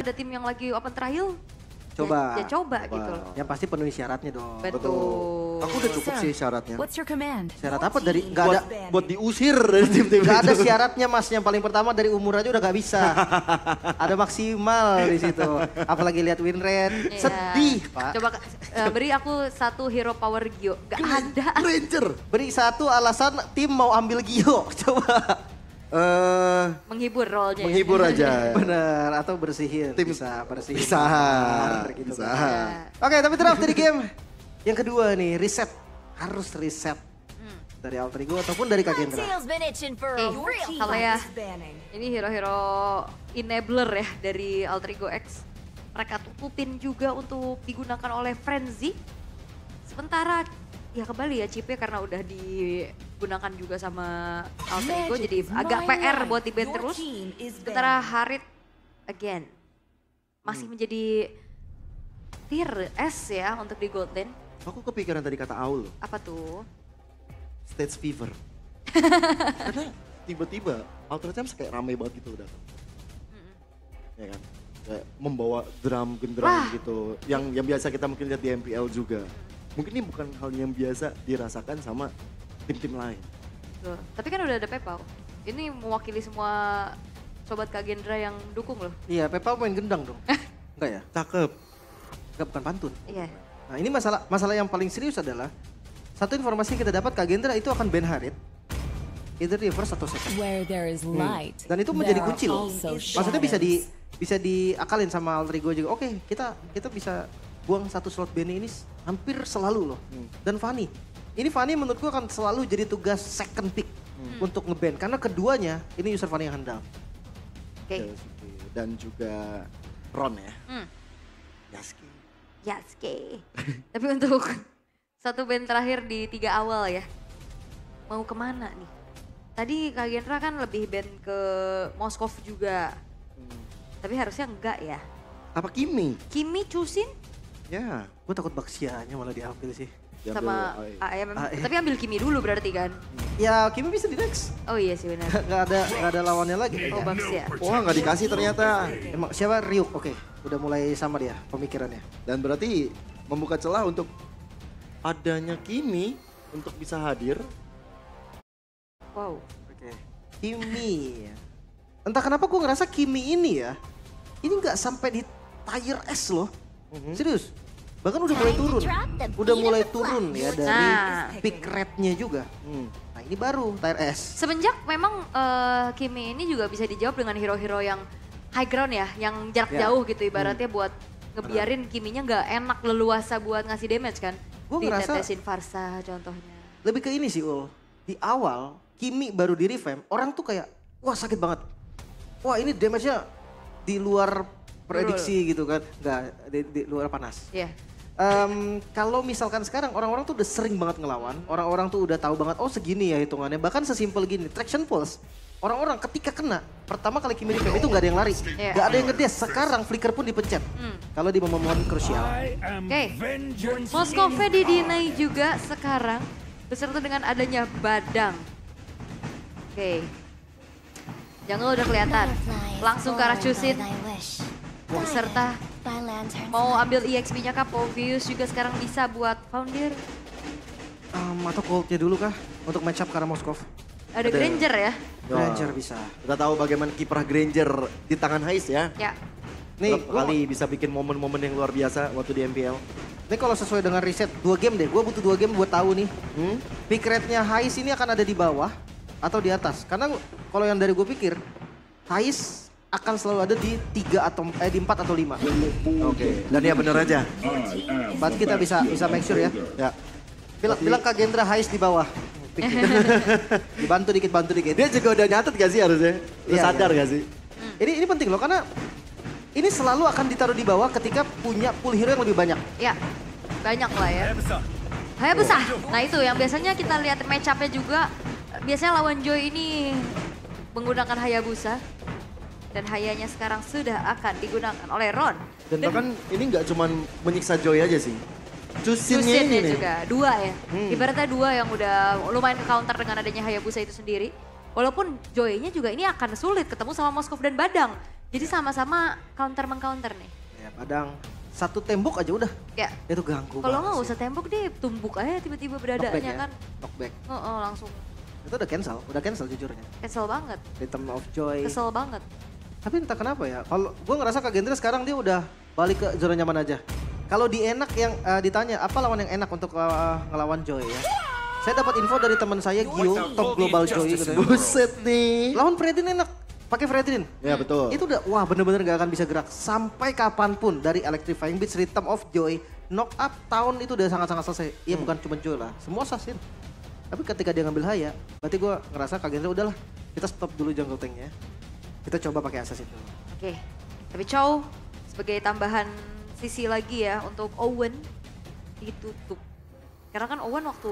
ada tim yang lagi open trial, Coba. ya coba gitu loh. Yang pasti penuhi syaratnya dong. Betul. Aku udah cukup sih syaratnya. What's your command? Syarat apa dari nggak ada Buat diusir dari tim-tim nggak ada itu. syaratnya Mas. Yang paling pertama dari umur aja udah nggak bisa. Ada maksimal di situ. Apalagi lihat win rate. Iya. Sedih Pak. Coba beri aku satu hero power Gio. Gak ada. Ranger. Beri satu alasan tim mau ambil Gio. Coba. Menghibur role-nya. Menghibur aja. Bener, atau bersihin. Tim- bisa bersihin. Bisa. kamar gitu Bisa. kan. Oke, tapi draft dari game. Yang kedua nih, reset. Harus reset. Dari Altrigo ataupun dari Kagendra. Tail's been itching for a Oke, real kalau fight. ya ini hero-hero enabler ya dari Altrigo X. Mereka tutupin juga untuk digunakan oleh Frenzy. Sementara ya kembali ya chipnya karena udah digunakan juga sama Altrigo jadi agak PR buat di ban terus. Sementara Harit again masih menjadi tier S ya untuk di gold lane. Aku kepikiran tadi kata Aul, Apa tuh? stage fever. Karena tiba-tiba Ultra Champs kayak rame banget gitu udah. Ya kan? Kayak membawa drum genderang gitu. Yang biasa kita mungkin lihat di MPL juga. Mungkin ini bukan hal yang biasa dirasakan sama tim-tim lain. Tuh. Tapi kan udah ada Pepau. Ini mewakili semua sobat Kagendra yang dukung loh. Iya, Pepa main gendang dong. Enggak ya? Cakep. Enggak, bukan pantun. Iya. Nah ini masalah yang paling serius adalah satu informasi yang kita dapat Kagendra itu akan ban Harit. Either reverse atau second. Where there is light. Dan itu menjadi there kunci are loh. also Maksudnya shadows. bisa diakalin sama Altrigo juga. Oke, kita bisa buang satu slot ban ini hampir selalu loh. Dan Fanny. Ini Fanny menurutku akan selalu jadi tugas second pick untuk ngeban. Karena keduanya ini user Fanny yang handal. Oke. Dan juga Ron ya. Yasuke. Yasuke. Tapi untuk satu band terakhir di 3 awal ya. Mau kemana nih? Tadi Kagendra kan lebih band ke Moskov juga. Tapi harusnya enggak ya. Apa Kimi? Kimi Chusin Ya. Gue takut Baxianya malah diambil sih. diambil sama AE. AEM. Tapi ambil Kimi dulu berarti kan? Ya Kimi bisa di next. Oh iya sih benar. Nggak ada lawannya lagi. Oh Baxia. Wah nggak dikasih ternyata. Emang siapa Ryuk? Oke, udah mulai sama dia pemikirannya. Dan berarti membuka celah untuk adanya Kimi untuk bisa hadir. Wow. Oke. Kimi. Entah kenapa gue ngerasa Kimi ini ya, ini nggak sampai di tier S loh. Serius. Bahkan udah mulai turun. Udah mulai turun ya dari Nah. pick rate-nya juga. Nah ini baru tier S. Semenjak memang Kimi ini juga bisa dijawab dengan hero-hero yang high ground ya, yang jarak Ya. jauh gitu ibaratnya buat ngebiarin Kiminya nggak enak leluasa buat ngasih damage kan. Gua ngerasa- Ditetesin Farsa contohnya. Lebih ke ini sih Ul. Di awal Kimi baru di revamp, orang tuh kayak wah sakit banget. Wah ini damage-nya di luar prediksi gitu kan. Nggak, di luar panas. Iya. Kalau misalkan sekarang orang-orang tuh udah sering banget ngelawan, orang-orang tuh udah tahu banget, oh segini ya hitungannya. Bahkan sesimpel gini, traction pulse. Orang-orang ketika kena, pertama kali Kimi revamp itu nggak ada yang lari, Iya. nggak ada yang ngedes. Sekarang flicker pun dipencet. Kalau di momen-momen krusial. Oke. Moskov di-deny juga sekarang beserta dengan adanya Badang. Oke. Jungle udah kelihatan. Langsung ke arah Chusin. Beserta mau ambil EXP-nya kah? Povius juga sekarang bisa buat Founder. Atau coldnya dulu kah untuk match up karena Moskov? Ada Granger ya. Ranger bisa. Kita tahu bagaimana kiprah Granger di tangan Hais ya. Ya. Nih, Berapa kali bisa bikin momen-momen yang luar biasa waktu di MPL. Ini kalau sesuai dengan riset 2 game deh, gue butuh 2 game buat tahu nih. Pick rate-nya Hais ini akan ada di bawah atau di atas. Karena kalau yang dari gue pikir, Hais akan selalu ada di 3 atau di 4 atau 5. Oke. Dan ya bener aja. Berarti kita bisa make sure ya. Ya. Bilang Kak Gendra Hais di bawah. Picknya. bantu dikit. Dia juga udah nyatet gak sih harusnya? Lu Iya, sadar iya. gak sih? Ini penting loh karena ini selalu akan ditaruh di bawah ketika punya pool hero yang lebih banyak. Ya. Banyak lah ya. Hayabusa. Nah itu yang biasanya kita lihat match up-nya juga. Biasanya lawan Joy ini menggunakan Hayabusa. Dan Hayanya sekarang sudah akan digunakan oleh Ron. Dan bahkan ini nggak cuman menyiksa Joy aja sih. Chusinnya ini Chusinnya nih. juga, 2 ya. Ibaratnya 2 yang udah lumayan ke counter dengan adanya Hayabusa itu sendiri. Walaupun Joy-nya juga ini akan sulit ketemu sama Moskov dan Badang. Jadi sama-sama counter-mengcounter nih. Ya padang satu tembok aja udah. Kayak Itu ganggu kalau nggak banget usah tembok deh, tumbuk aja tiba-tiba sih. Knockback beradanya ya, kan. knockback. Langsung Itu udah cancel jujurnya. kesel banget, Rhythm of Joy. kesel banget. Tapi entah kenapa ya, kalau gue ngerasa Kak Gendra sekarang dia udah balik ke zona nyaman aja. Kalau di enak yang ditanya apa lawan yang enak untuk ngelawan Joy ya. Saya dapat info dari teman saya Gio, top global Joy gitu ya. Buset nih. Lawan Fredin enak, pakai Fredin. Ya betul. Itu udah wah bener-bener gak akan bisa gerak sampai kapanpun dari Electrifying Beats, Rhythm of Joy, Knock Up, Town itu udah sangat-sangat selesai. Iya bukan cuma Joy lah, semua assassin. Tapi ketika dia ngambil Haya, berarti gue ngerasa Kak Gendra udahlah kita stop dulu jungle tanknya. Kita coba pakai assassin dulu. Oke, tapi Chow sebagai tambahan sisi lagi ya untuk Owen ditutup. Karena kan Owen waktu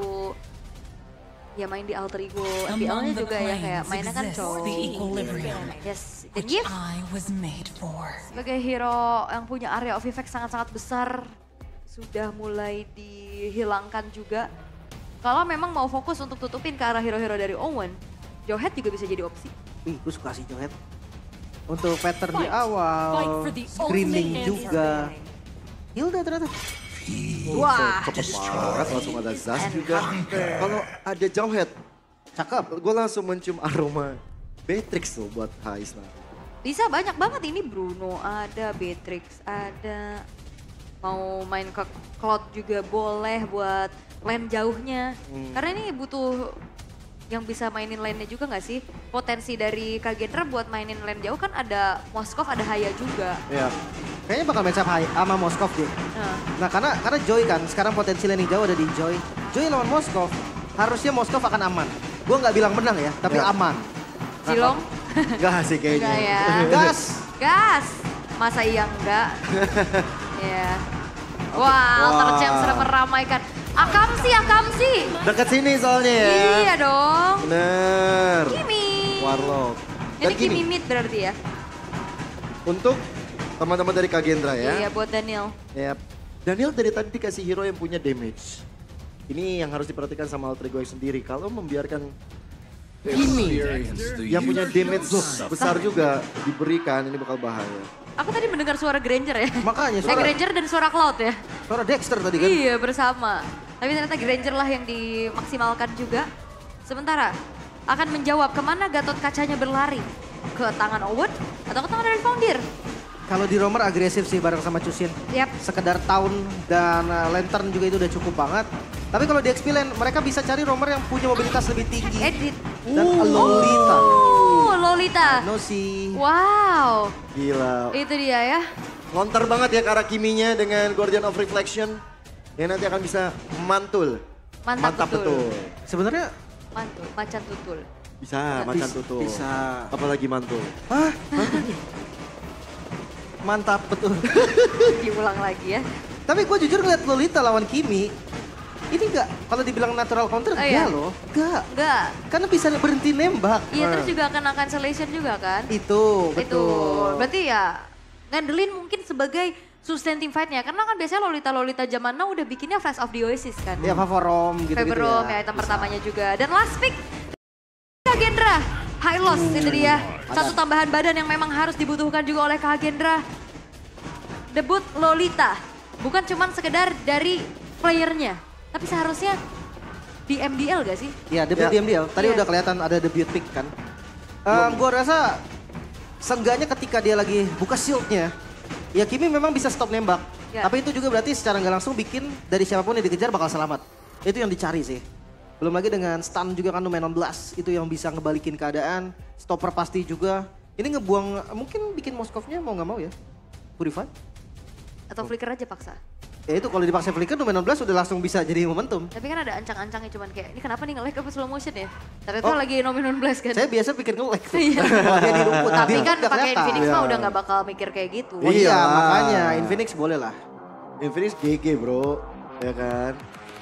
ya main di Alter Ego MPL-nya juga ya kayak mainnya kan Chow. Yes, dan Yves I was made for. sebagai hero yang punya area of effect sangat-sangat besar sudah mulai dihilangkan juga. Kalau memang mau fokus untuk tutupin ke arah hero-hero dari Owen, Jowhead juga bisa jadi opsi. Wih, gue suka sih Johet. Untuk pattern di Fight awal, for the screening ultimate juga. Hilda ternyata. Wah, Cepet banget langsung ada Zaz juga. Kalau ada Jowhead, Cakep. gue langsung mencium aroma Beatrix tuh buat Hais nanti. bisa banyak banget ini Bruno, ada Beatrix, ada mau main ke Cloud juga boleh buat lane jauhnya. Karena ini butuh yang bisa mainin lane-nya juga gak sih? Potensi dari Kak Gendra buat mainin lane jauh kan ada Moskov, ada Haya juga. Ya. Kayaknya bakal match up sama Moskov deh. Nah, Nah karena Joy kan, sekarang potensi landing jauh ada di Joy. Joy lawan Moskov, harusnya Moskov akan aman. Gue nggak bilang menang ya, tapi Ya. aman. Zilong? Enggak sih kayaknya. Enggak ya. Gas! Gas! Masa iya enggak? Ya. Wah, Alter Champ sudah meramaikan. Akamsi. Dekat sini soalnya ya. Iya dong. Bener. Kimi. Warlock. Ini Kimi mid berarti ya? Untuk teman-teman dari Kak Gendra ya. Iya, buat Daniel. Yap. Daniel dari tadi dikasih hero yang punya damage. Ini yang harus diperhatikan sama Alter Ego sendiri. Kalau membiarkan ini yang punya damage besar juga diberikan, ini bakal bahaya. Aku tadi mendengar suara Granger ya. Makanya Granger dan suara Cloud ya. suara Dexter tadi kan. Iya bersama. Tapi ternyata Granger lah yang dimaksimalkan juga. Sementara akan menjawab kemana Gatot Kacanya berlari. Ke tangan Owen atau ke tangan dari Foundir? Kalau di Romer agresif sih bareng sama Chusin. Yap. Sekedar Town dan Lantern juga itu udah cukup banget. Tapi kalau di XP Lane mereka bisa cari Romer yang punya mobilitas lebih tinggi. Edit. Dan Lolita. Lolita. No sih. Wow. Gila. Itu dia ya. Lontar banget ya ke arah Kiminya dengan Guardian of Reflection. Yang nanti akan bisa mantul. Mantap betul. Sebenarnya Mantul. Macan tutul. Bisa, macan tutul. bisa. Apalagi mantul. Hah? Mantap betul. Diulang lagi ya. Tapi gue jujur ngeliat Lolita lawan Kimi, ini enggak, kalau dibilang natural counter, Oh, enggak iya? loh. Enggak. Enggak. Karena bisa berhenti nembak. Iya terus juga kena cancellation juga kan. Itu, Itu. betul. Berarti ya ngandelin mungkin sebagai sustain team fight-nya. Karena kan biasanya Lolita zaman now udah bikinnya Flash of the Oasis kan. Ya Favorom gitu-gitu Favorom ya item pertamanya juga. Dan last pick Kak Gendra. High loss itu dia. Satu tambahan badan yang memang harus dibutuhkan juga oleh Kak Gendra. Debut Lolita. Bukan cuman sekedar dari playernya. Tapi seharusnya di MDL gak sih? Ya, debut Ya. dia. Tadi Iya. udah kelihatan ada debut pick kan. Gue rasa seenggaknya ketika dia lagi buka shieldnya, ya Kimi memang bisa stop nembak. Ya. Tapi itu juga berarti secara nggak langsung bikin dari siapapun yang dikejar bakal selamat. Itu yang dicari sih. Belum lagi dengan stun juga kan Numenon Blast. Itu yang bisa ngebalikin keadaan. Stopper pasti juga. Ini ngebuang, mungkin bikin Moskovnya mau nggak mau ya. Purify. Atau flicker aja paksa? Ya itu kalau dipaksa flicker Numenon Blast udah langsung bisa jadi momentum. Tapi kan ada ancang-ancangnya cuman kayak, ini kenapa nih nge-lag apa slow motion ya? Ternyata Oh. lagi Nominon Blast kan? Saya biasa pikir nge-lag tuh. Iya. Kalau dia di rumput. Tapi Di kan rumput nggak pakai kelihatan. Infinix mah Iya. udah gak bakal mikir kayak gitu. Oh iya, Iya. makanya Infinix boleh lah. Infinix GG bro, ya kan?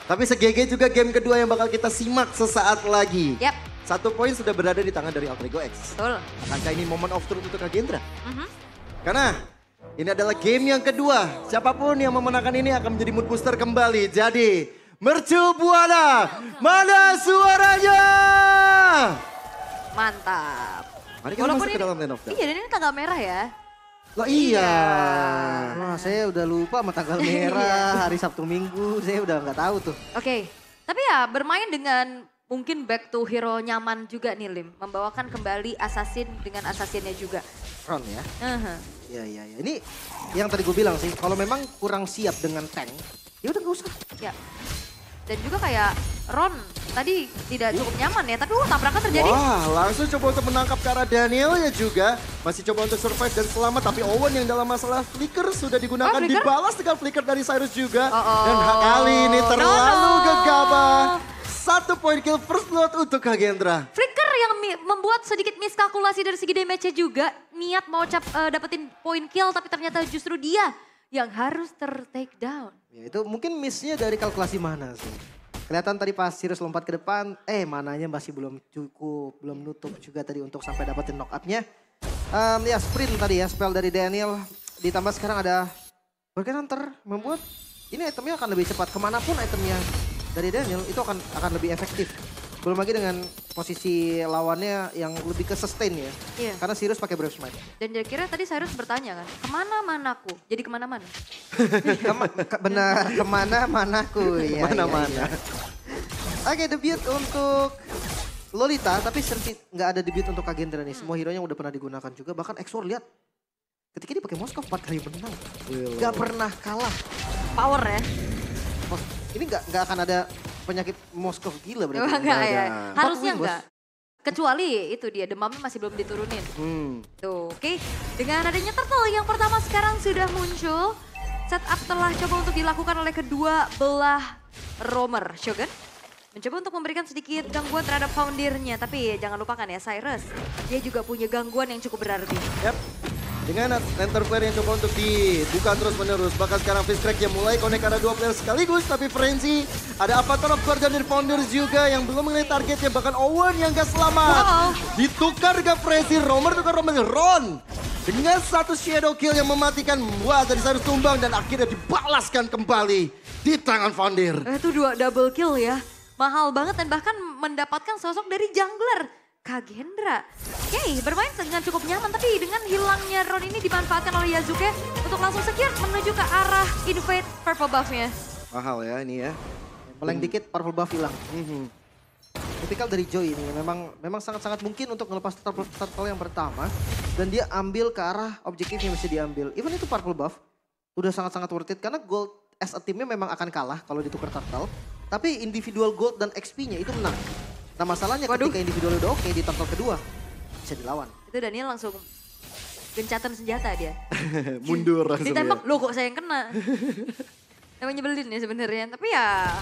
Tapi se-GG juga game kedua yang bakal kita simak sesaat lagi. Yap, 1 poin sudah berada di tangan dari Alter Ego X. betul. Akankah ini moment of truth untuk Kak Gendra? Mhm. Karena ini adalah game yang kedua. Siapapun yang memenangkan ini akan menjadi mood booster kembali. Jadi, Mercu Buana, mana suaranya? Mantap. Mari kita masuk ke dalam Land of Dawn. Iya dan ini tanggal merah ya. Lah iya. Wah, saya udah lupa sama tanggal merah, hari Sabtu Minggu, saya udah nggak tahu tuh. Oke, tapi ya bermain dengan mungkin back to hero nyaman juga nih Lim. Membawakan kembali assassin dengan assassinnya juga. Ron ya. Uh-huh. Iya. Ini yang tadi gue bilang sih, kalau memang kurang siap dengan tank, ya udah nggak usah. Ya. Dan juga kayak Ron tadi tidak cukup nyaman ya, tapi tabrakan terjadi. Wah, langsung coba untuk menangkap ke arah Daniel ya juga. Masih coba untuk survive dan selamat, tapi Owen yang dalam masalah flicker sudah digunakan, flicker? dibalas dengan flicker dari Cyrus juga. Oh. Dan kali ini terlalu No. gegabah. 1 point kill first blood untuk Kagendra. Flicker yang membuat sedikit miskalkulasi dari segi damage-nya juga. Niat mau dapetin point kill, tapi ternyata justru dia yang harus ter-take down. Ya itu mungkin miss-nya dari kalkulasi mana sih. Kelihatan tadi pas Sirius lompat ke depan, mananya masih belum cukup, belum nutup juga tadi untuk sampai dapetin knock up-nya. Ya sprint tadi ya, spell dari Daniel. Ditambah sekarang ada Burken Hunter, membuat ini itemnya akan lebih cepat. Kemanapun itemnya dari Daniel itu akan lebih efektif. Belum lagi dengan posisi lawannya yang lebih ke sustain ya. Iya. Karena Sirius pakai Brave Smite. Dan kira tadi Cyrus bertanya kan, kemana manaku? Jadi kemana-mana. Benar, kemana manaku. Ya, Mana-mana. iya. Oke, debut untuk Lolita, tapi nggak ada debut untuk Kagendra nih. Semua hero-nya udah pernah digunakan juga. Bahkan Exor lihat, ketika dia pakai Moskov 4 kali menang. Gak pernah kalah. Power ya. Oh, ini nggak akan ada penyakit Moskov gila berarti. Enggak ya. ada. Harusnya 4 win, Bos. enggak. Kecuali itu dia, demamnya masih belum diturunin. Tuh, oke. Dengan adanya turtle yang pertama sekarang sudah muncul. Setup telah coba untuk dilakukan oleh kedua belah roamer. Shogun mencoba untuk memberikan sedikit gangguan terhadap foundernya. Tapi jangan lupakan ya Cyrus, dia juga punya gangguan yang cukup berarti. Yap. Dengan center player yang coba untuk dibuka terus menerus. Bahkan sekarang Fizz Crack yang mulai connect ada 2 player sekaligus. Tapi Frenzy ada Avatar of God dan Founders juga yang belum mengenai targetnya. Bahkan Owen yang gak selamat. Wow. Ditukar ke Frenzy, Romer tukar Romer. Ron dengan 1 shadow kill yang mematikan. Wah, tadi harus tumbang dan akhirnya dibalaskan kembali di tangan Founder. Itu 2 double kill ya. Mahal banget dan bahkan mendapatkan sosok dari jungler. Kagendra. Oke, bermain dengan cukup nyaman tapi dengan hilangnya Ron ini dimanfaatkan oleh Yasuke untuk langsung secure menuju ke arah invade purple buff-nya. Mahal ya ini ya. Paling dikit purple buff hilang. Tipikal dari Joy ini memang sangat-sangat mungkin untuk ngelepas turtle yang pertama dan dia ambil ke arah objektif yang bisa diambil. Even itu purple buff udah sangat-sangat worth it karena gold as a teamnya memang akan kalah kalau ditukar turtle. Tapi individual gold dan XP-nya itu menang. Nah masalahnya ketika individual udah oke di turtle kedua bisa dilawan. Itu Daniel langsung gencatan senjata dia. Mundur langsung Ditembak, ya. loh kok saya yang kena. Emang nyebelin ya sebenarnya. Tapi ya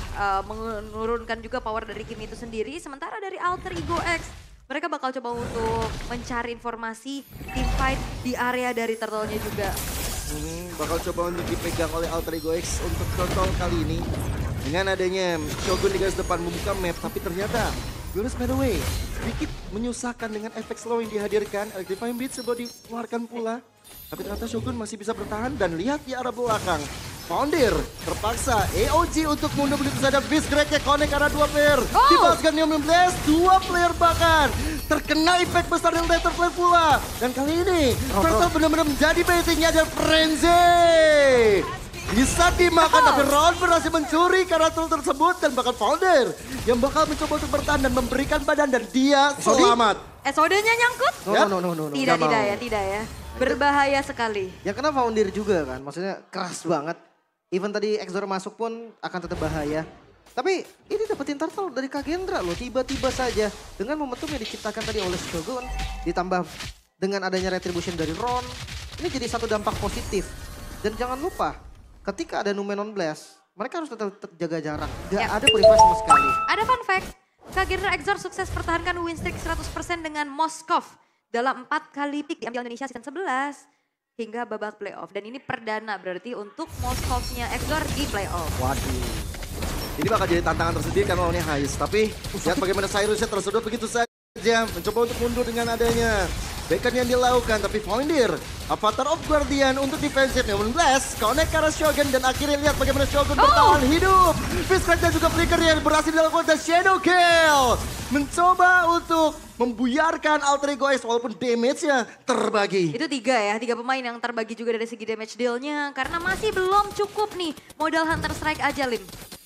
menurunkan juga power dari Kim itu sendiri. Sementara dari Alter Ego X, mereka bakal coba untuk mencari informasi team fight di area dari turtle-nya juga. Bakal coba untuk dipegang oleh Alter Ego X untuk total kali ini. Dengan adanya Shogun di garis depan membuka map, tapi ternyata Yunus by the way sedikit menyusahkan dengan efek slow yang dihadirkan. Electrifying Beat coba dikeluarkan pula. Tapi ternyata Shogun masih bisa bertahan dan lihat di arah belakang. Founder terpaksa AOG untuk mundur begitu saja. Fizz Crack connect arah 2 player. Dibalaskan Neon Blast, 2 player bahkan. Terkena efek besar dari Letter Flame pula. Dan kali ini Turtle benar-benar menjadi baitingnya dan Frenzy. Bisa dimakan tapi Ron berhasil mencuri karena tool tersebut dan bahkan Founder yang bakal mencoba untuk bertahan dan memberikan badan dan dia selamat. SOD-nya nyangkut? No. Tidak ya. Berbahaya sekali. Ya kena Founder juga kan, maksudnya keras banget. Even tadi Exor masuk pun akan tetap bahaya. Tapi ini dapetin turtle dari Kagendra loh, tiba-tiba saja. Dengan momentum yang diciptakan tadi oleh Shogun, ditambah dengan adanya retribution dari Ron, ini jadi satu dampak positif. Dan jangan lupa, ketika ada Numenon Blast, mereka harus tetap jaga jarak. Gak ada purifier sama sekali. Ada fun fact, Kagendra Exor sukses pertahankan win streak 100% dengan Moskov dalam 4 kali pick diambil Indonesia season 11 hingga babak playoff. Dan ini perdana berarti untuk Moskovnya Exor di playoff. Waduh. Ini bakal jadi tantangan tersendiri karena lawannya Hais. Tapi lihat bagaimana Cyrusnya tersedot begitu saja. Mencoba untuk mundur dengan adanya backup yang dilakukan. Tapi Founder, Avatar of Guardian untuk defensif. Neon Blast, connect ke arah Shogun. Dan akhirnya lihat bagaimana Shogun bertahan hidup. Fizz Crack dan juga Flicker yang berhasil dilakukan dan Shadow Kill. Mencoba untuk membuyarkan Alter Ego X walaupun damage-nya terbagi. Itu 3 pemain yang terbagi juga dari segi damage deal-nya. Karena masih belum cukup nih modal Hunter Strike aja, Lim.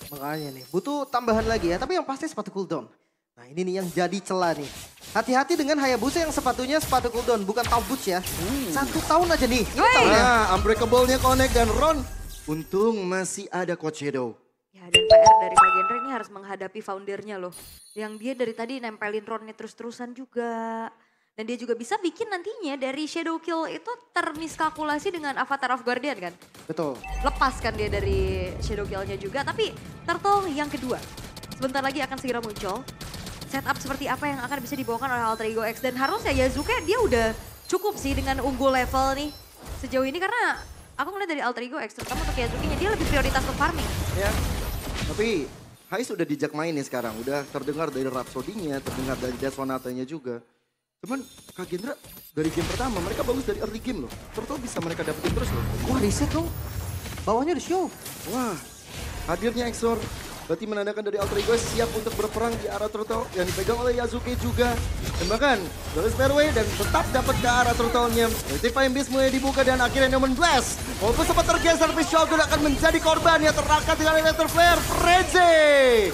Makanya nih, butuh tambahan lagi ya. Tapi yang pasti sepatu cooldown. Nah ini nih yang jadi celah nih. Hati-hati dengan Hayabusa yang sepatunya sepatu cooldown, bukan top boots ya. 1 tahun aja nih. Nah, Unbreakable-nya connect dan Ron. Untung masih ada Coach Shadow. Ya dan PR dari Kagendra ini harus menghadapi foundernya loh. Yang dia dari tadi nempelin Ronnya terus-terusan juga. Dan dia juga bisa bikin nantinya dari Shadow Kill itu termiskalkulasi dengan Avatar of Guardian kan. Betul. Lepaskan dia dari Shadow Kill-nya juga. Tapi Turtle yang kedua sebentar lagi akan segera muncul. Setup seperti apa yang akan bisa dibawakan oleh Alter Ego X. Dan harusnya Yasuke dia udah cukup sih dengan unggul level nih sejauh ini. Karena aku ngeliat dari Alter Ego X terutama untuk Yasuke-nya dia lebih prioritas ke farming. Ya, tapi Hai sudah dijak main nih sekarang. Udah terdengar dari Rhapsody-nya, terdengar dari Death Sonata-nya juga. Cuman Kagendra dari game pertama mereka bagus dari early game loh. Turtle bisa mereka dapetin terus loh. Wah reset dong. Bawahnya di show. Wah, hadirnya Exor berarti menandakan dari Alter Ego siap untuk berperang di arah Turtle yang dipegang oleh Yasuke juga. Dan bahkan dari fairway dan tetap dapat ke arah Turtle-nya. Rectifying Beast mulai dibuka dan akhirnya Newman Blast. Walaupun sempat tergeser, tapi Shogun akan menjadi korban yang terangkat dengan Electro Flare. Frenzy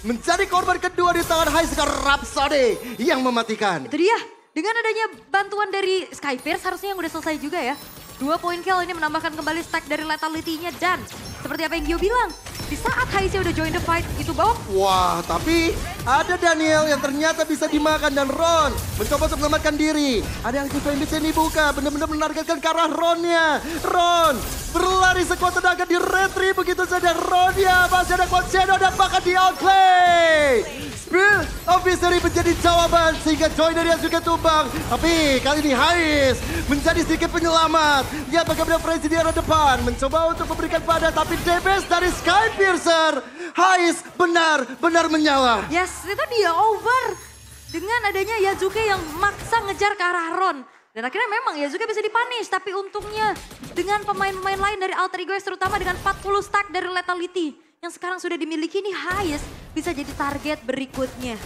menjadi korban kedua di tangan Highscar Rhapsody yang mematikan. Itu dia, dengan adanya bantuan dari Skyfierce harusnya yang udah selesai juga ya. 2 poin kill ini menambahkan kembali stack dari lethality-nya dan seperti apa yang Gio bilang, di saat Haise udah join the fight itu bawah. Wah, tapi ada Daniel yang ternyata bisa dimakan dan Ron mencoba untuk menyelamatkan diri. Ada yang Active Beast yang dibuka, benar-benar menargetkan ke arah Ronnya. Ron berlari sekuat tenaga di retri begitu saja. Ronnya masih ada Coach Shadow dan bahkan di outplay. Spill of Mystery menjadi jawaban sehingga join dari Yasuke tumbang. Tapi kali ini Hais menjadi sedikit penyelamat. Lihat bagaimana Frenzy di arah depan mencoba untuk memberikan pada tapi DBS dari Skyfiercer. Hais benar-benar menyala. Yes, itu dia over. Dengan adanya Yasuke yang maksa ngejar ke arah Ron. Dan akhirnya memang Yasuke bisa dipunish. Tapi untungnya dengan pemain-pemain lain dari Alter Ego terutama dengan 40 stack dari Lethality. Yang sekarang sudah dimiliki nih Hais bisa jadi target berikutnya.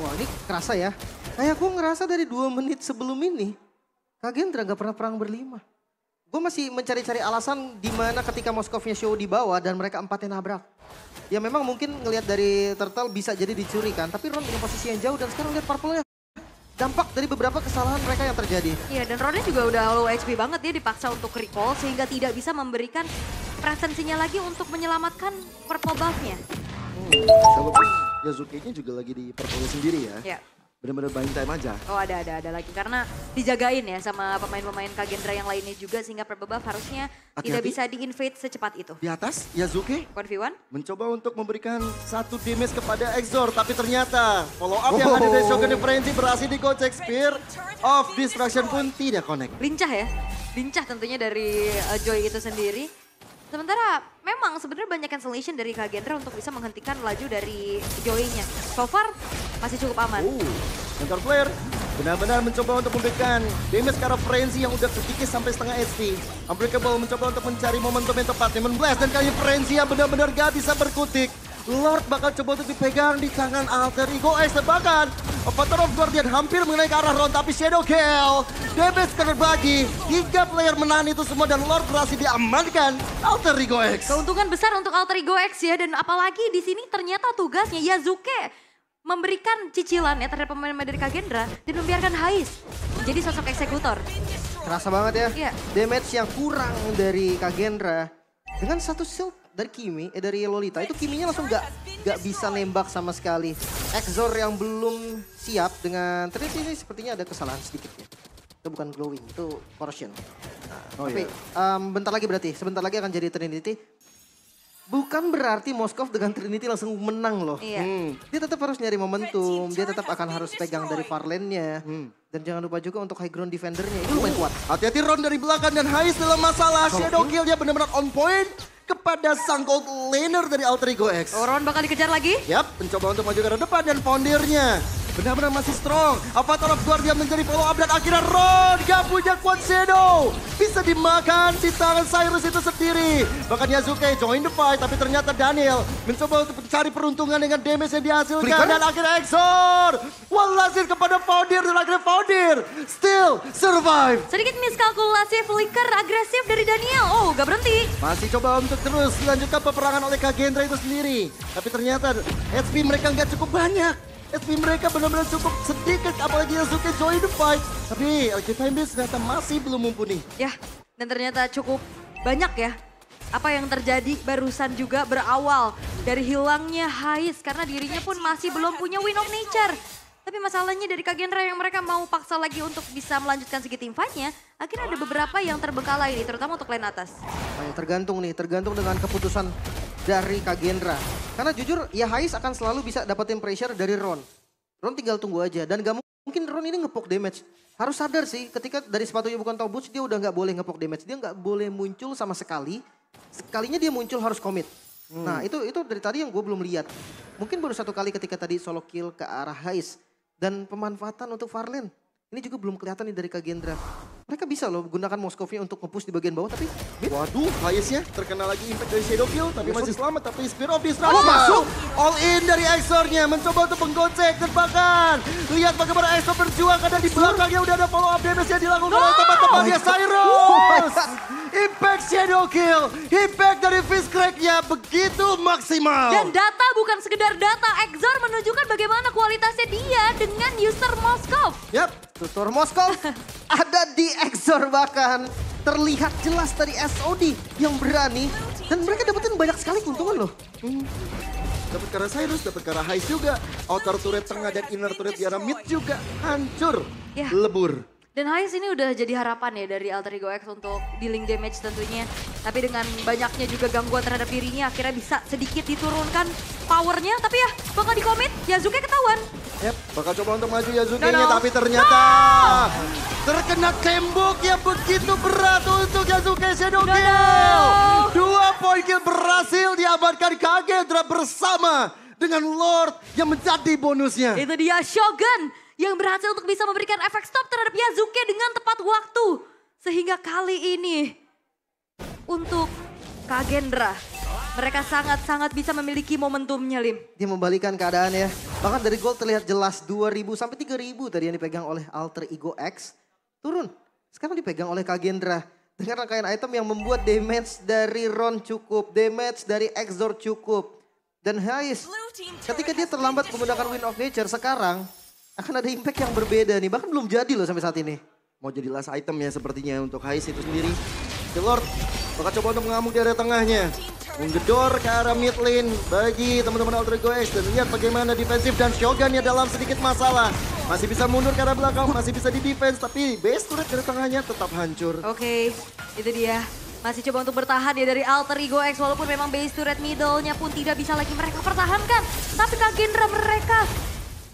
Wah ini kerasa ya. Kayak aku ngerasa dari 2 menit sebelum ini. Kagendra gak pernah perang berlima. Gue masih mencari-cari alasan di mana ketika Moskovnya show di bawah dan mereka 4-nya nabrak. Ya memang mungkin ngelihat dari Turtle bisa jadi dicuri kan. Tapi Ron punya posisi yang jauh dan sekarang lihat Purple-nya. Dampak dari beberapa kesalahan mereka yang terjadi. Iya dan Ronnya juga udah low HP banget dia dipaksa untuk recall sehingga tidak bisa memberikan presensinya lagi untuk menyelamatkan purple buff-nya. Walaupun Yasuke-nya juga lagi di purple sendiri ya. Iya. Benar-benar buying time aja. Oh ada lagi karena dijagain ya sama pemain-pemain Kagendra yang lainnya juga sehingga purple buff harusnya tidak bisa di-invade secepat itu. Di atas Yasuke 1v1. mencoba untuk memberikan 1 damage kepada Exor. Tapi ternyata follow up yang ada dari Shogun Frenzy berhasil di Coach Spear of Destruction pun tidak connect. Lincah ya, lincah tentunya dari Joy itu sendiri. Sementara memang sebenarnya banyak cancellation dari Kagendra untuk bisa menghentikan laju dari Joy-nya. So far masih cukup aman. Counter Flare benar-benar mencoba untuk memberikan damage ke arah Frenzy yang udah sedikit sampai setengah HP. Unbreakable mencoba untuk mencari momentum yang tepat. Demon Blast dan kali ini Frenzy yang benar-benar gak bisa berkutik. Lord bakal coba untuk dipegang di tangan Alter Ego X. Bahkan Avatar of Guardian hampir mengenai ke arah Ron. Tapi Shadow Kill. Damage terbagi. 3 player menahan itu semua dan Lord berhasil diamankan Alter Ego X. Keuntungan besar untuk Alter Ego X ya. Dan apalagi di sini ternyata tugasnya Yasuke memberikan cicilan ya terhadap pemain-pemain dari Kagendra. Dan membiarkan Hais menjadi sosok eksekutor. Kerasa banget ya. Iya. Damage yang kurang dari Kagendra. Dengan 1 shield dari dari Lolita itu Kiminya langsung gak bisa nembak sama sekali. Exor yang belum siap dengan Trinity ini sepertinya ada kesalahan sedikit ya. Itu bukan glowing, itu corrosion. Nah, tapi bentar lagi berarti, sebentar lagi akan jadi Trinity. Bukan berarti Moskov dengan Trinity langsung menang loh. Iya. Dia tetap harus nyari momentum, dia tetap akan harus pegang dari far lane-nya. Dan jangan lupa juga untuk high ground defendernya, itu lumayan kuat. Hati-hati Ron dari belakang dan Hais dalam masalah. Shadow Kill dia benar-benar on point kepada sang gold laner dari Alter Ego X. Ron bakal dikejar lagi. Yap, mencoba untuk maju ke arah depan dan foundernya benar-benar masih strong. Avatar of Guardian menjadi follow up dan akhirnya Ron gak punya Quad Shadow. Bisa dimakan di tangan Cyrus itu sendiri. Bahkan Yasuke join the fight, tapi ternyata Daniel mencoba untuk mencari peruntungan dengan damage yang dihasilkan. Flicker? Dan akhirnya Exor. Walazir kepada Foundir dan akhirnya Foundir still survive. Sedikit miskalkulasi flicker agresif dari Daniel. Oh, gak berhenti. Masih coba untuk terus melanjutkan peperangan oleh Kagendra itu sendiri. Tapi ternyata HP mereka nggak cukup banyak. HP mereka benar-benar cukup sedikit, apalagi Yasuke join the fight. Tapi LG Timeless ternyata masih belum mumpuni. Ya, dan ternyata cukup banyak ya. Apa yang terjadi barusan juga berawal dari hilangnya Hais karena dirinya pun masih belum punya Wind of Nature. Tapi masalahnya dari Kagendra yang mereka mau paksa lagi untuk bisa melanjutkan segi team fight-nya, akhirnya ada beberapa yang terbengkalai nih, terutama untuk lane atas. Nah, tergantung dengan keputusan dari Kagendra. Karena jujur ya Hais akan selalu bisa dapetin pressure dari Ron. Ron tinggal tunggu aja dan gak mungkin Ron ini ngepoke damage. Harus sadar sih ketika dari sepatunya bukan top boots dia udah gak boleh ngepoke damage. Dia gak boleh muncul sama sekali. Sekalinya dia muncul harus commit. Nah itu dari tadi yang gue belum lihat. Mungkin baru satu kali ketika tadi solo kill ke arah Hais. Dan pemanfaatan untuk Farlane. Ini juga belum kelihatan nih dari Kagendra. Mereka bisa loh gunakan Moskovnya untuk nge-push di bagian bawah tapi... Waduh, Hais-nya terkena lagi impact dari Shadow Kill. Tapi masih selamat, tapi Spear of Destruction. Oh, masuk! All in dari Exor-nya, mencoba untuk menggocek. Dan bahkan, lihat bagaimana Exor berjuang. Karena di belakangnya udah ada follow up damage yang dilakukan oleh teman-temannya Cyrus. Impact Shadow Kill, impact dari Fist Crack-nya begitu maksimal. Dan data bukan sekedar data, Exor menunjukkan bagaimana kualitasnya dia dengan user Moskov. Yap, Tutor Moskov ada di Exor bahkan. Terlihat jelas dari SOD yang berani. Dan mereka dapetin banyak sekali keuntungan loh. dapat ke arah Cyrus, dapat ke arah Hais juga. Outer turret tengah dan inner turret di arah mid juga hancur, Ya. lebur. Dan Hais ini udah jadi harapan ya dari Alter Ego X untuk dealing damage tentunya. Tapi dengan banyaknya juga gangguan terhadap dirinya akhirnya bisa sedikit diturunkan powernya. Tapi ya bakal di-commit, Yasuke ketahuan. Yap, bakal coba untuk maju Yasuke-nya No. tapi ternyata terkena tembok yang begitu berat untuk Yasuke Shadow No. Kill. 2 poin kill berhasil diamankan Kagendra bersama dengan Lord yang menjadi bonusnya. Itu dia Shogun yang berhasil untuk bisa memberikan efek stop terhadap Yasuke dengan tepat waktu. Sehingga kali ini untuk Kagendra, mereka sangat-sangat bisa memiliki momentumnya, Lim. Dia membalikan keadaan ya. Bahkan dari gold terlihat jelas 2.000 sampai 3.000 tadi yang dipegang oleh Alter Ego X. Turun. Sekarang dipegang oleh Kagendra. Dengan rangkaian item yang membuat damage dari Ron cukup. Damage dari Exor cukup. Dan Hais, ketika dia terlambat menggunakan Wind of Nature sekarang akan ada impact yang berbeda nih. Bahkan belum jadi loh sampai saat ini. Mau jadi last item ya sepertinya untuk Hais itu sendiri. The Lord bakal coba untuk mengamuk di area tengahnya. Menggedor ke arah mid lane bagi teman-teman Alter Ego X. Dan lihat bagaimana defensif dan Shogun-nya dalam sedikit masalah. Masih bisa mundur ke arah belakang, masih bisa di defense. Tapi base turret dari tengahnya tetap hancur. Oke, itu dia. Masih coba untuk bertahan ya dari Alter Ego X. Walaupun memang base turret middle-nya pun tidak bisa lagi mereka pertahankan. Tapi Kagendra mereka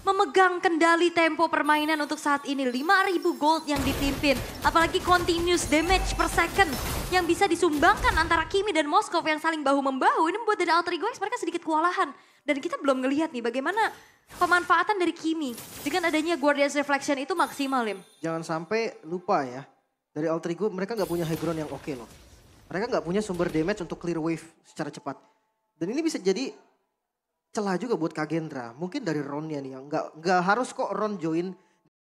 memegang kendali tempo permainan untuk saat ini. 5.000 gold yang dipimpin. Apalagi continuous damage per second yang bisa disumbangkan antara Kimi dan Moskov yang saling bahu-membahu. Ini membuat dari Alter Ego X mereka sedikit kewalahan. Dan kita belum ngelihat nih bagaimana pemanfaatan dari Kimi. Dengan adanya Guardian's Reflection itu maksimal, Lim. Jangan sampai lupa ya. Dari Alter Ego mereka nggak punya high ground yang oke loh. Mereka nggak punya sumber damage untuk clear wave secara cepat. Dan ini bisa jadi celah juga buat Kagendra. Mungkin dari Ronnya nih. Nggak harus kok Ron join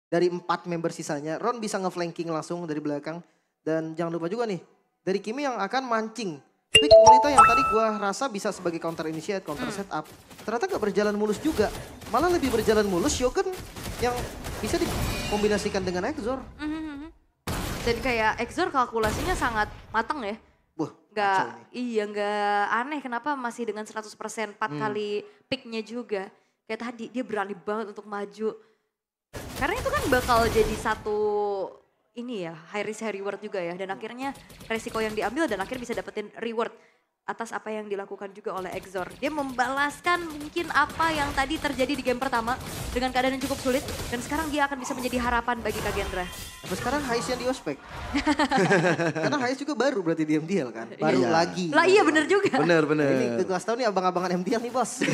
dari 4 member sisanya. Ron bisa nge-flanking langsung dari belakang. Dan jangan lupa juga nih. Dari Kimi yang akan mancing. Pick Molita yang tadi gua rasa bisa sebagai counter initiate, counter setup. Ternyata gak berjalan mulus juga. Malah lebih berjalan mulus Shogun yang bisa dikombinasikan dengan Exor. Dan kayak Exor kalkulasinya sangat matang ya. Wah, Nggak, kacau ini. iya nggak aneh kenapa masih dengan 100% 4 kali picknya juga. Kayak tadi dia berani banget untuk maju. Karena itu kan bakal jadi satu ini ya, high risk high reward juga ya. Dan akhirnya resiko yang diambil dan akhirnya bisa dapetin reward. atas apa yang dilakukan juga oleh Exor. Dia membalaskan mungkin apa yang tadi terjadi di game pertama dengan keadaan yang cukup sulit. Dan sekarang dia akan bisa menjadi harapan bagi Kagendra. Tapi sekarang Hais yang di ospek. Karena Hais juga baru berarti di MDL kan. Baru Iya. lagi. Lah iya bener juga. Bener. Ini gue kasih tau nih abang-abangan MDL nih bos.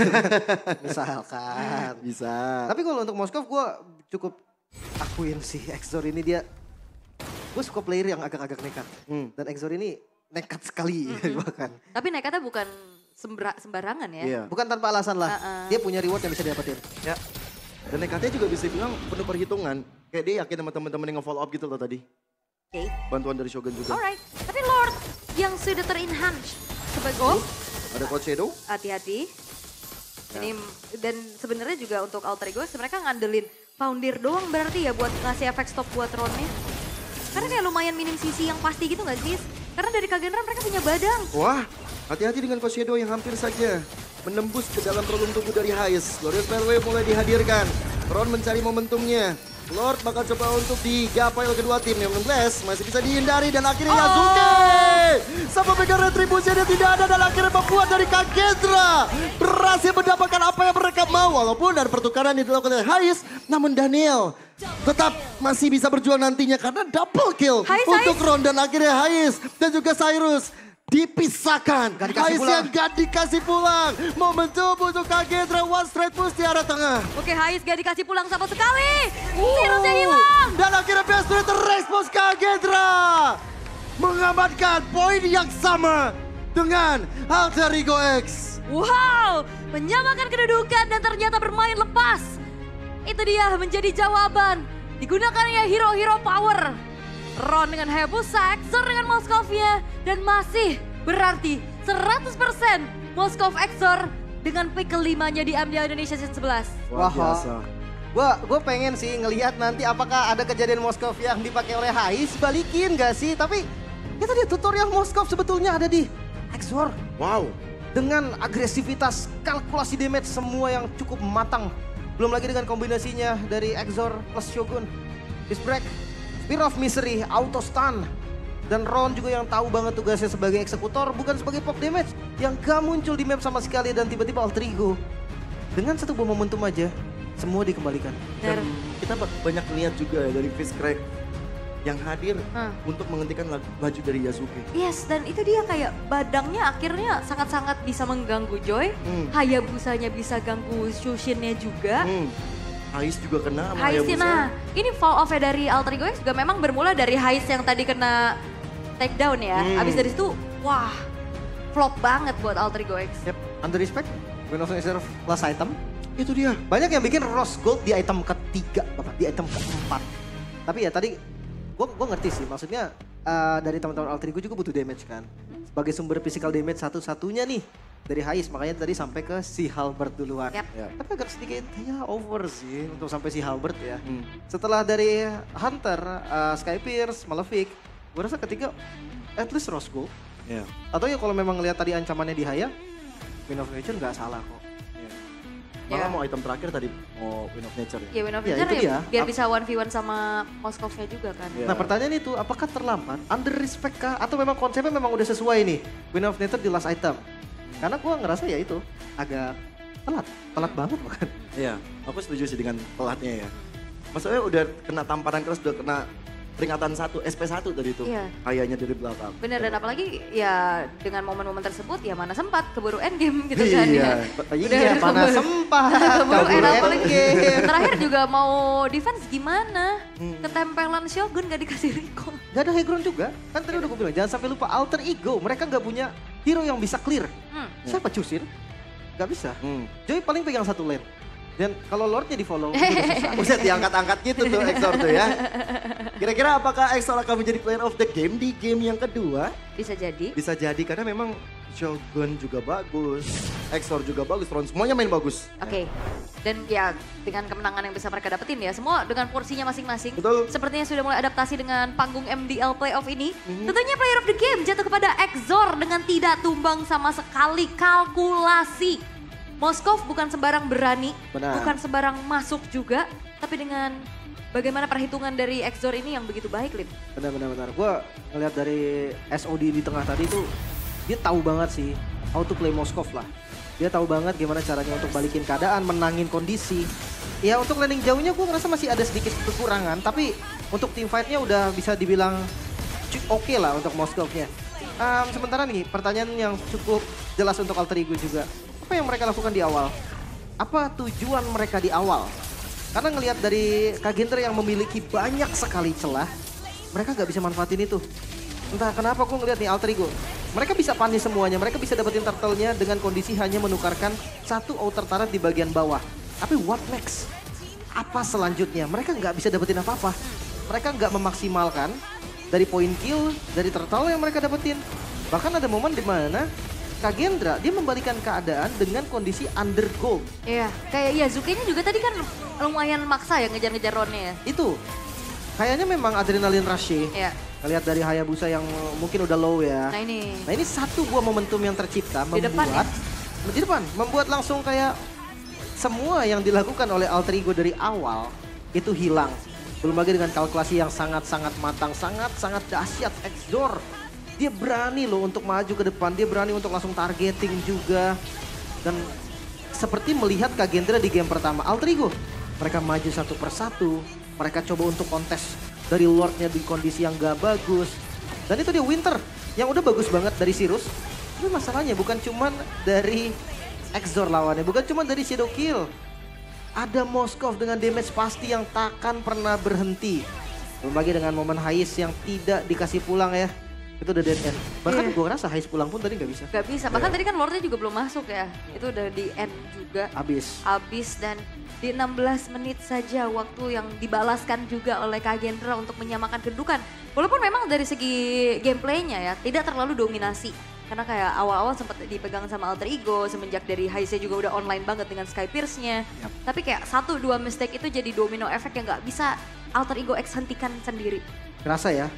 Misalkan. Bisa. Tapi kalau untuk Moskov gue cukup akuin sih Exor ini dia. Gue suka player yang agak-agak nekat. Dan Exor ini nekat sekali bahkan. Tapi nekatnya bukan sembarangan ya. Iya. Bukan tanpa alasan lah. Dia punya reward yang bisa didapetin. Ya. Dan nekatnya juga bisa bilang penuh perhitungan. Kayak dia yakin sama teman-teman yang nge-follow up gitu loh tadi. Oke. Bantuan dari Shogun juga. Alright. Tapi Lord yang sudah ter-enhance sebagai Ada Cold Shadow. hati-hati. Ini dan sebenarnya juga untuk Alter Ego mereka ngandelin Foundir doang berarti ya buat ngasih efek stop buat Ronnya. Karena kayak lumayan minim sisi yang pasti gitu gak sih? Karena dari Kagendra mereka punya badang. Wah, hati-hati dengan Cold Shadow yang hampir saja menembus ke dalam relung tubuh dari Hais. Glorious Fairway mulai dihadirkan. Ron mencari momentumnya. Lord bakal coba untuk digapai oleh kedua tim. Yang Blast masih bisa dihindari dan akhirnya Yasuke. Sama pegang retribusinya tidak ada dan akhirnya membuat dari Kagendra berhasil mendapatkan apa yang mereka mau. Walaupun dari pertukaran yang dilakukan oleh Hais, namun Daniel tetap masih bisa berjuang nantinya karena double kill untuk Ron dan akhirnya Hais dan juga Cyrus dipisahkan. Hais yang gak dikasih pulang. Momentum untuk Kagendra one straight push di arah tengah. Oke, Hais gak dikasih pulang sama sekali. Virusnya hilang. Dan akhirnya best player terrespons Kagendra. Mengamankan poin yang sama dengan Alter Ego X. Wow, menyamakan kedudukan dan ternyata bermain lepas. Itu dia menjadi jawaban. Digunakannya hero-hero power. Ron dengan Hayabusa, Exor dengan Moskovnya. Dan masih berarti 100% Moskov Exor dengan pick kelimanya di MDL Indonesia Season 11. Wah, biasa. Gue pengen sih ngelihat nanti apakah ada kejadian Moskov yang dipakai oleh Hais balikin gak sih? Tapi itu dia tutorial Moskov sebetulnya ada di Exor. Wow. Dengan agresivitas, kalkulasi damage semua yang cukup matang. Belum lagi dengan kombinasinya dari Exor plus Shogun. Fist Break, Spear of Misery, Auto Stun. Dan Ron juga yang tahu banget tugasnya sebagai eksekutor, bukan sebagai pop damage. Yang gak muncul di map sama sekali dan tiba-tiba Alter Ego. Dengan satu buah momentum aja, semua dikembalikan. Dan kita banyak lihat juga ya dari Fist Crack yang hadir untuk menghentikan laju dari Yasuke. Yes, dan itu dia kayak badangnya akhirnya sangat-sangat bisa mengganggu Joy. Hayabusanya bisa ganggu Shushinnya juga. Hais juga kena sama Hais, Hayabusa. nah ini fall off dari Alter Ego X juga memang bermula dari Hais yang tadi kena takedown ya. Abis dari situ, wah flop banget buat Alter Ego X. Yep, under respect, Queen of Reserve plus item. Itu dia. Banyak yang bikin Rose Gold di item ketiga, bahkan di item keempat. Tapi ya tadi, gue ngerti sih, maksudnya dari teman-teman Alter Ego juga butuh damage kan. Sebagai sumber physical damage satu-satunya nih dari Hais, makanya tadi sampai ke si Halberd duluan. Yep. Ya. Tapi agak sedikit ya over sih untuk sampai si Halberd ya. Setelah dari Hunter, Sky Pierce, Malefic, gue rasa ketiga at least Rose Gold. Ya. Atau ya kalau memang lihat tadi ancamannya di Haya, Queen of Nature nggak salah kok. Malah Ya. mau item terakhir tadi mau Wind of Nature ya. Ya Win of Ya, Nature itu ya, dia. biar bisa 1v1 sama Moskovnya juga kan. Ya. Nah pertanyaan itu apakah terlambat, under respect kah? Atau memang konsepnya memang udah sesuai nih, Queen of Nature di last item? Karena gue ngerasa ya itu agak telat banget bukan? Iya, aku setuju sih dengan telatnya ya. Maksudnya udah kena tamparan keras, udah kena peringatan 1, SP1 tadi itu. Iya. Kayaknya dari belakang. Bener, dan apalagi ya dengan momen-momen tersebut ya mana sempat keburu endgame gitu kan ya. Iya, mana sempat, Keburu kabur endgame. Terakhir juga mau defense gimana? Ketempelan Shogun gak dikasih recall. Gak ada high ground juga, kan tadi udah gue bilang jangan sampai lupa Alter Ego, mereka gak punya hero yang bisa clear. Siapa Chusin? Gak bisa. Joy paling pegang satu lane. Dan kalau Lordnya di follow, udah susah. Buset diangkat-angkat gitu tuh Exor tuh ya. Kira-kira apakah Exor akan menjadi player of the game di game yang kedua? Bisa jadi. Bisa jadi karena memang Shogun juga bagus, Exor juga bagus, Ron semuanya main bagus. Oke. Dan ya dengan kemenangan yang bisa mereka dapetin ya, semua dengan porsinya masing-masing. Betul. Sepertinya sudah mulai adaptasi dengan panggung MDL Playoff ini. Tentunya player of the game jatuh kepada Exor dengan tidak tumbang sama sekali, kalkulasi. Moskov bukan sembarang berani, Benar. bukan sembarang masuk juga, tapi dengan bagaimana perhitungan dari Exor ini yang begitu baik, Lip. Benar. Gue ngeliat dari SOD di tengah tadi itu dia tahu banget sih how to play Moskov lah. Dia tahu banget gimana caranya untuk balikin keadaan, menangin kondisi. Ya untuk landing jauhnya gue ngerasa masih ada sedikit kekurangan, tapi untuk team fight-nya udah bisa dibilang oke lah untuk Moskovnya. Sementara nih pertanyaan yang cukup jelas untuk Alter Ego juga. Apa yang mereka lakukan di awal? Apa tujuan mereka di awal? Karena ngelihat dari Kagendre yang memiliki banyak sekali celah, mereka nggak bisa manfaatin itu. Entah kenapa gue ngeliat nih Alter Ego. Mereka bisa panis semuanya, mereka bisa dapetin turtle-nya dengan kondisi hanya menukarkan satu outer turret di bagian bawah. Tapi what next? Apa selanjutnya? Mereka nggak bisa dapetin apa-apa. Mereka nggak memaksimalkan dari point kill, dari turtle yang mereka dapetin. Bahkan ada momen di mana Kagendra dia membalikan keadaan dengan kondisi under gold. Iya, kayak Yazuki-nya juga tadi kan lumayan maksa ya ngejar-ngejar Ron-nya ya. Itu kayaknya memang adrenalin rush. Iya. Lihat dari Hayabusa yang mungkin udah low ya. Nah ini. Nah ini satu buah momentum yang tercipta Di depan ya? di depan membuat langsung kayak semua yang dilakukan oleh Alter Ego dari awal itu hilang. Belum lagi dengan kalkulasi yang sangat-sangat matang, sangat-sangat dahsyat Exor. Dia berani loh untuk maju ke depan, dia berani untuk langsung targeting juga. Dan seperti melihat Kagendra di game pertama, Alter Ego mereka maju satu persatu, mereka coba untuk kontes dari Lordnya di kondisi yang gak bagus. Dan itu dia Winter yang udah bagus banget dari Sirus. Tapi masalahnya bukan cuman dari Exor lawannya, bukan cuman dari Shadow Kill. Ada Moskov dengan damage pasti yang takkan pernah berhenti. Belum lagi dengan momen Hais yang tidak dikasih pulang ya. Itu udah dead end. Bahkan gue rasa Hais pulang pun tadi gak bisa. Gak bisa, bahkan tadi kan Lordnya juga belum masuk ya. Itu udah di end juga. Abis dan di 16 menit saja waktu yang dibalaskan juga oleh Kagendra untuk menyamakan kedudukan. Walaupun memang dari segi gameplaynya ya tidak terlalu dominasi. Karena kayak awal-awal sempat dipegang sama Alter Ego, semenjak dari Haise juga udah online banget dengan Sky Pierce-nya. Yap. Tapi kayak 1-2 mistake itu jadi domino efek yang gak bisa Alter Ego X hentikan sendiri. Kerasa ya?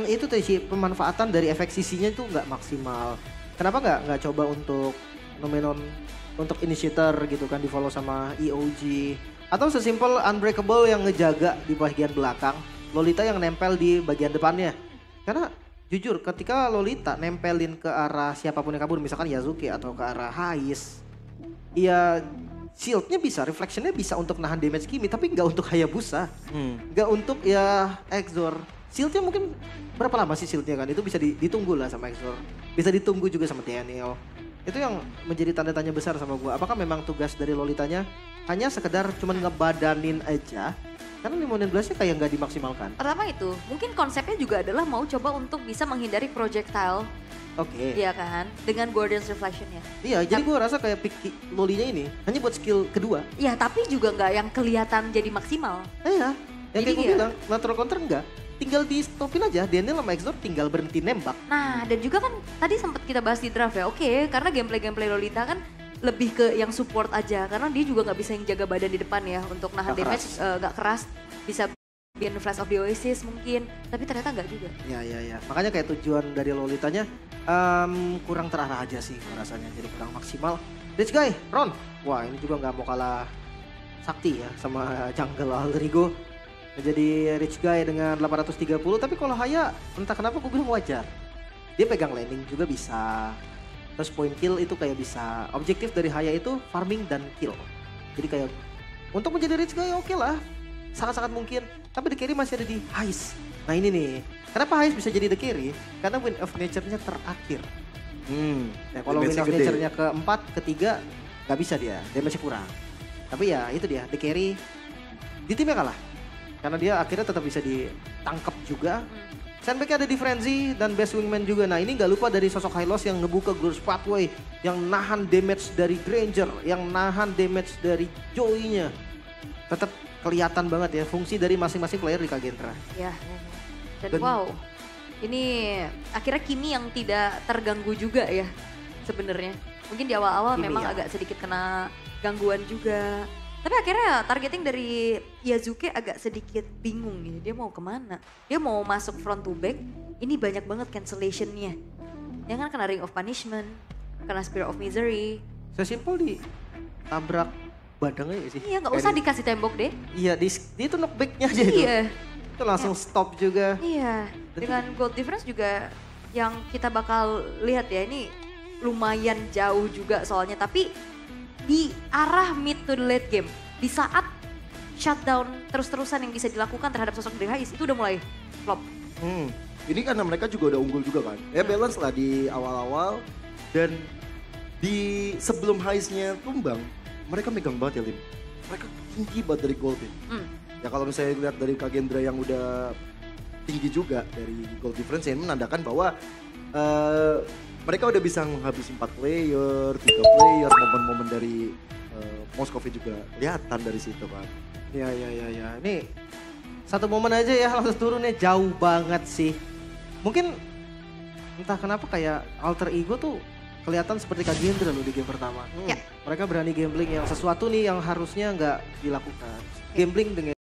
Itu tuh sih pemanfaatan dari efek sisinya itu nggak maksimal. Kenapa nggak coba untuk Numenon untuk initiator gitu kan di follow sama EOG. Atau sesimpel Unbreakable yang ngejaga di bagian belakang, Lolita yang nempel di bagian depannya. Karena jujur ketika Lolita nempelin ke arah siapapun yang kabur, misalkan Yazuki atau ke arah Hais, ya shieldnya bisa, reflectionnya bisa untuk nahan damage Kimi, tapi nggak untuk Hayabusa, nggak untuk ya Exor. Shieldnya mungkin berapa lama sih shieldnya kan? Itu bisa ditunggu lah sama Exor, bisa ditunggu juga sama Daniel. Itu yang menjadi tanda tanya besar sama gua. Apakah memang tugas dari Lolitanya hanya sekedar cuman ngebadanin aja? Karena Limon Blast-nya kayak nggak dimaksimalkan. Pertama itu, mungkin konsepnya juga adalah mau coba untuk bisa menghindari projectile. Oke. Iya kan, dengan Guardian's Reflection-nya. Iya, jadi gua rasa kayak pick Lolinya ini hanya buat skill kedua. Iya, tapi juga nggak yang kelihatan jadi maksimal. Iya, yang Jadi kayak gue ya. bilang, natural counter enggak. Tinggal di stopin aja, Daniel sama Exor tinggal berhenti nembak. Nah, dan juga kan tadi sempat kita bahas di draft ya. Oke, karena gameplay Lolita kan lebih ke yang support aja. Karena dia juga nggak bisa yang jaga badan di depan ya. Untuk nahan Nggak damage nggak keras. Bisa bikin Flash of the Oasis mungkin. Tapi ternyata nggak juga. Iya. Makanya kayak tujuan dari Lolitanya kurang terarah aja sih rasanya. Jadi kurang maksimal. Rich Guy, Ron. Wah ini juga nggak mau kalah sakti ya sama jungle Alter Ego. Jadi Rich Guy dengan 830, tapi kalau Haya entah kenapa gue bilang wajar. Dia pegang landing juga bisa. Terus point kill itu kayak bisa. Objektif dari Haya itu farming dan kill. Jadi kayak untuk menjadi Rich Guy oke lah. Sangat-sangat mungkin. Tapi the carry masih ada di Hais. Nah ini nih. Kenapa Hais bisa jadi the carry? Karena Wind of Nature-nya terakhir. Nah, kalau Wind of Nature-nya keempat, ketiga gak bisa dia. Damage-nya kurang. Tapi ya itu dia. The carry di timnya kalah. Karena dia akhirnya tetap bisa ditangkap juga. Sandbag ada di Frenzy dan Best Wingman juga. Nah ini gak lupa dari sosok Hylos yang ngebuka Glorious Pathway. Yang nahan damage dari Granger. Yang nahan damage dari Joey-nya. Tetap kelihatan banget ya fungsi dari masing-masing player di Kagendra. Ya. Dan wow, ini akhirnya Kimi yang tidak terganggu juga ya sebenarnya. Mungkin di awal-awal Kimi memang ya. agak sedikit kena gangguan juga. Tapi akhirnya targeting dari Yazuki agak sedikit bingung gitu. Dia mau kemana? Dia mau masuk front to back, ini banyak banget cancellation-nya. Ya kan kena Ring of Punishment, kena Spear of Misery. Sesimpel di tabrak badangnya sih. Iya gak usah dikasih tembok deh. Iya, dia tuh knockback-nya aja itu. Iya. Itu langsung stop juga. Iya, dengan gold difference juga yang kita bakal lihat ya, ini lumayan jauh juga soalnya. Tapi di arah mid to the late game, di saat shutdown terus-terusan yang bisa dilakukan terhadap sosok Drehais itu udah mulai flop. Ini karena mereka juga udah unggul juga kan. Ya balance lah di awal-awal dan di sebelum Heist-nya tumbang, mereka megang banget ya Lim. Mereka tinggi banget dari gold ya. Ya kalau misalnya lihat dari Kagendra yang udah tinggi juga dari gold difference yang menandakan bahwa mereka udah bisa menghabisi 4 player, 3 player, momen-momen dari Moscow juga kelihatan dari situ kan. Ya. Ini satu momen aja ya langsung turunnya jauh banget sih. Mungkin entah kenapa kayak alter ego tuh kelihatan seperti Kagendra loh di game pertama. Ya. Mereka berani gambling yang sesuatu nih yang harusnya nggak dilakukan. Gambling dengan